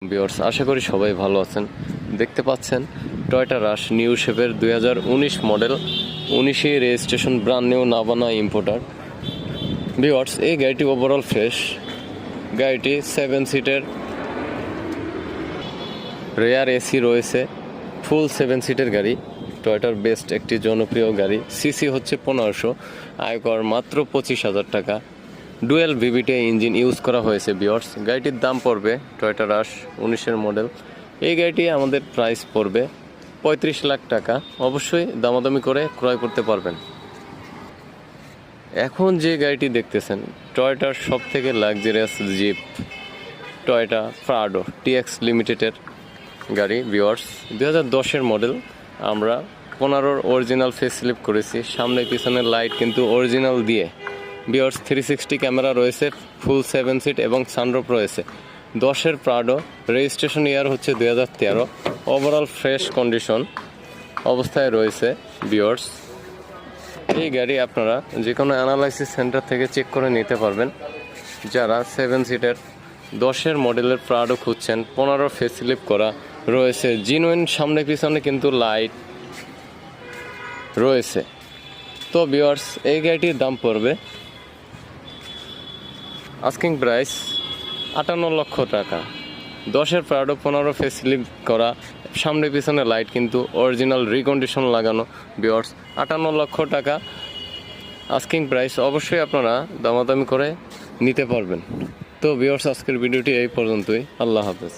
Viewers, আশা করি সবাই ভালো আছেন। দেখতে পাচ্ছেন টয়োটা রাশ নিউ শেপের 2019 মডেল, 19 রেজিস্ট্রেশন, ব্র্যান্ড নিউ, নাবানা ইম্পোর্টার। ভিউয়ার্স, এই গাড়িটি ওভারঅল ফ্রেশ। গাড়িটি 7 সিটের, রেয়ার এসি রয়েছে, ফুল 7 সিটের গাড়ি। টয়োটার বেস্ট একটি জনপ্রিয় গাড়ি। সিসি হচ্ছে 1500, আয়কর মাত্র 25,000 টাকা। ডুয়েল ভিভিটি ইঞ্জিন ইউজ করা হয়েছে। ভিউয়ার্স, গাড়িটির দাম পড়বে, টয়োটা রাশ 19 মডেল, এই গাড়িটি আমাদের প্রাইস পড়বে 35 লাখ টাকা। অবশ্যই দামাদামি করে ক্রয় করতে পারবেন। এখন যে গাড়িটি দেখতেছেন টয়োটার সব থেকে luxurious jeep, Toyota Prado TX লিমিটেডের গাড়ি। Viewers, 2010 model. আমরা 15 অরিজিনাল ফেসলিফট করেছি। সামনে পিছনের লাইট কিন্তু অরিজিনাল দিয়ে। ভিউয়ার্স, 360 ক্যামেরা রয়েছে, ফুল 7 সিট এবং সানরুফ রয়েছে। 10 প্রাডো, রেজিস্ট্রেশন ইয়ার হচ্ছে 2013। ওভারঅল ফ্রেশ কন্ডিশন অবস্থায় রয়েছে। ভিউয়ার্স, এই গাড়ি আপনারা যে কোনো অ্যানালাইসিস সেন্টার থেকে চেক করে নিতে পারবেন। যারা 7 সিটের 10 মডেলের প্রাডো খুঁজছেন, 15 ফেসলিফট করা রয়েছে, জিনুইন সামনে পিছনে কিন্তু লাইট রয়েছে। তো ভিউয়ার্স, এই গাড়িটির দাম পড়বে আস্কিং প্রাইস 58 লক্ষ টাকা। 10 প্রাডো, 15 ফেসলিফট করা, সামনে পিছনে লাইট কিন্তু অরিজিনাল রিকন্ডিশন লাগানো। ভিউয়ার্স, 58 লক্ষ টাকা আস্কিং প্রাইস। অবশ্যই আপনারা দামাদামি করে নিতে পারবেন। তো ভিউয়ার্স, আজকের ভিডিওটি এই পর্যন্তই। আল্লাহ হাফেজ।